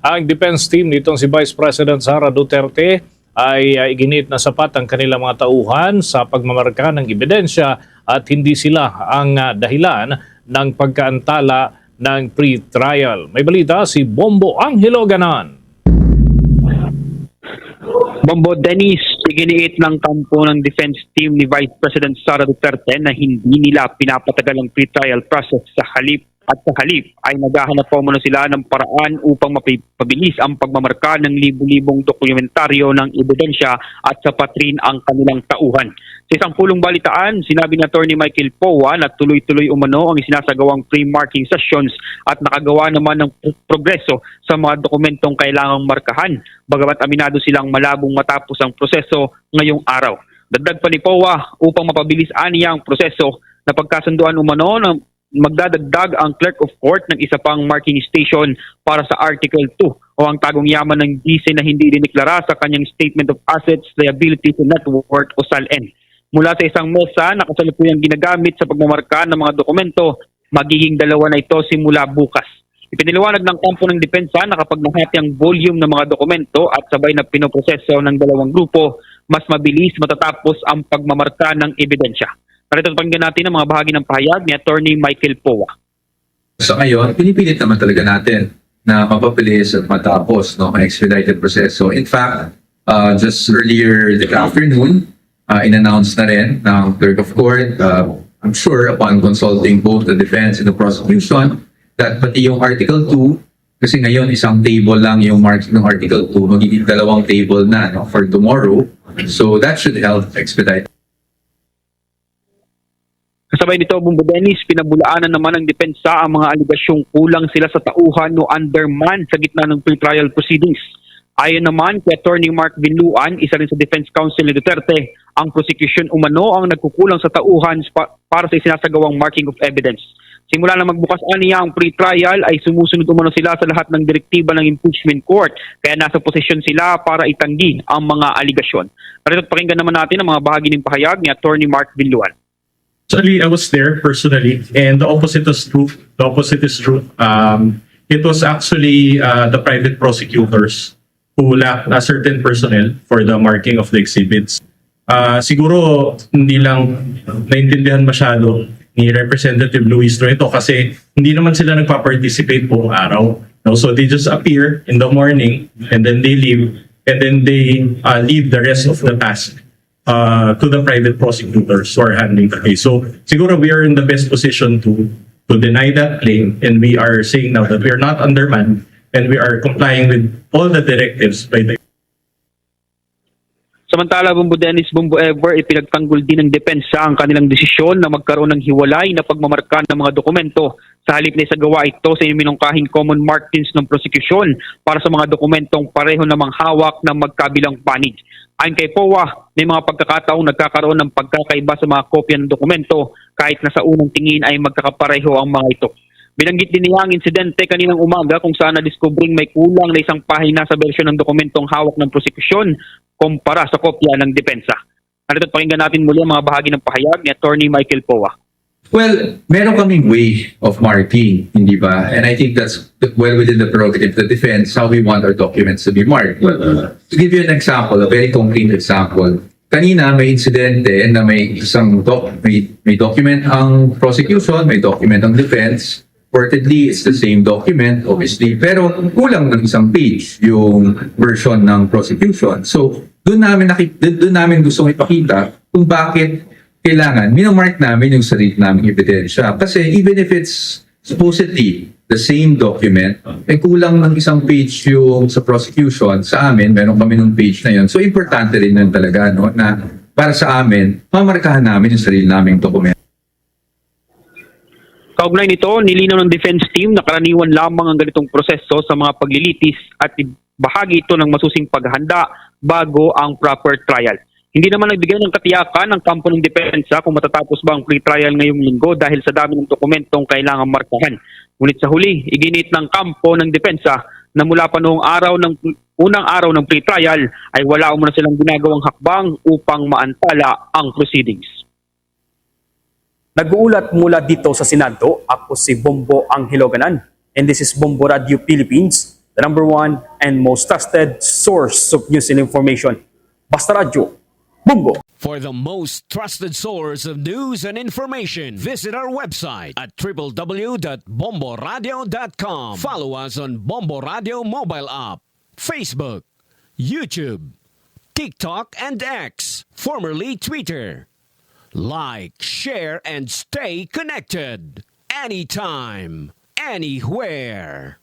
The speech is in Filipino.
Ang defense team nitong si Vice President Sara Duterte ay iginit na sapat ang kanilang mga tauhan sa pagmamarka ng ebidensya at hindi sila ang dahilan ng pagkaantala ng pre-trial. May balita si Bombo Angelo Ganan. Bombo Dennis, iginiit ng kampo ng defense team ni Vice President Sara Duterte na hindi nila pinapatagal ang pre-trial process sa halip ay naghahanap po muna sila ng paraan upang mapabilis ang pagmamarka ng libu-libong dokumentaryo ng ebidensya at sapat rin ang kanilang tauhan. Sa isang pulong balitaan, sinabi ni Atty. Michael Powa na tuloy-tuloy umano ang isinasagawang pre-marking sessions at nakagawa naman ng progreso sa mga dokumentong kailangang markahan, bagamat aminado silang malabong matapos ang proseso ngayong araw. Dagdag pa ni Powa, upang mapabilis aniya ang proseso na pagkasunduan umano ng magdadagdag ang clerk of court ng isa pang marking station para sa Article 2 o ang tagong yaman ng GC na hindi diniklara sa kanyang Statement of Assets, Liabilities and Net Worth o SALN. Mula sa isang mesa na kasalukuyang ginagamit sa pagmamarka ng mga dokumento, magiging dalawa na ito simula bukas. Ipiniliwanag ng kampo ng depensa na kapag nahati ang volume ng mga dokumento at sabay na pinoproseso ng dalawang grupo, mas mabilis matatapos ang pagmamarka ng ebidensya. Narito pakinggan natin ang mga bahagi ng pahayag ni Atty. Michael Powa. So ngayon, pinipilit naman talaga natin na mapabilis at matapos ang expedited proseso. In fact, just earlier this afternoon, in-announce na rin ng clerk of court, I'm sure upon consulting both the defense and the prosecution, that pati yung Article 2, kasi ngayon isang table lang yung marks ng Article 2, magiging dalawang table na for tomorrow. So that should help expedite. Kasabay nito, Bombo Dennis, pinabulaanan naman ng depensa ang mga aligasyong kulang sila sa tauhan o underman sa gitna ng pre-trial proceedings. Ayon naman kay Atty. Mark Binluan, isa rin sa Defense Counsel ni Duterte, ang prosecution umano ang nagkukulang sa tauhan para sa isinasagawang marking of evidence. Simula na magbukas aniya ang pre-trial ay sumusunod umano sila sa lahat ng direktiba ng impeachment court, kaya nasa posisyon sila para itanggi ang mga aligasyon. Narito pakinggan naman natin ang mga bahagi ng pahayag ni Atty. Mark Binluan. Actually, I was there personally, and the opposite is true. The opposite is true. It was actually the private prosecutors who lacked a certain personnel for the marking of the exhibits. Siguro hindi lang naintindihan masyado ni Representative Luis ito kasi hindi naman sila nagpa-participate buong araw. No? So they just appear in the morning and then they leave, and then they leave the rest of the task to the private prosecutors who are handling the case. So siguro we are in the best position to deny that claim, and we are saying now that we are not undermanned and we are complying with all the directives by the. Samantala, Bombo Dennis, Bombo Ever, ipinagtanggol din ng depensa ang kanilang desisyon na magkaroon ng hiwalay na pagmamarka ng mga dokumento sa halip na isagawa ito sa minungkahing common markings ng prosecution para sa mga dokumentong pareho namang hawak ng magkabilang panig. Ayon kay Powa, may mga pagkakataong nagkakaroon ng pagkakaiba sa mga kopya ng dokumento kahit na sa unang tingin ay magkakapareho ang mga ito. Binanggit din niya ang insidente kaninang umaga kung saan na-discovering may kulang na isang pahina sa bersyon ng dokumentong hawak ng prosekusyon kumpara sa kopya ng depensa. Narito pakinggan natin muli ang mga bahagi ng pahayag ni Atty. Michael Powa. Well, meron kaming way of marking, hindi ba? And I think that's well within the prerogative of the defense how we want our documents to be marked. Well, to give you an example, a very concrete example, kanina may insidente na may isang may document ang prosecution, may document ang defense. Reportedly, it's the same document, obviously, pero kulang ng isang page yung version ng prosecution. So, doon namin gustong ipakita kung bakit kailangan minamark namin yung sarili naming ebidensya. Kasi even if it's supposedly the same document, kulang ng isang page yung sa prosecution, sa amin, meron kami ng page na yun. So, importante rin yun talaga, no, na para sa amin, mamarkahan namin yung sarili naming dokumento. Kaugnay nito, nilinaw ng defense team na karaniwan lamang ang ganitong proseso sa mga paglilitis at bahagi ito ng masusing paghahanda bago ang proper trial. Hindi naman nagbigay ng katiyakan ng kampo ng depensa kung matatapos ba ang pre-trial ngayong linggo dahil sa dami ng dokumentong kailangang markahan. Ngunit sa huli, iginit ng kampo ng depensa na mula pa noong unang araw ng pre-trial ay wala umano silang ginagawang hakbang upang maantala ang proceedings. Nag-uulat mula dito sa Senado, ako si Bombo Angelo Ganan, and this is Bombo Radio Philippines, the number one and most trusted source of news and information. Basta Radio, Bongo! For the most trusted source of news and information, visit our website at www.bomboradio.com. Follow us on Bombo Radio mobile app, Facebook, YouTube, TikTok, and X, formerly Twitter. Like, share, and stay connected. Anytime, anywhere.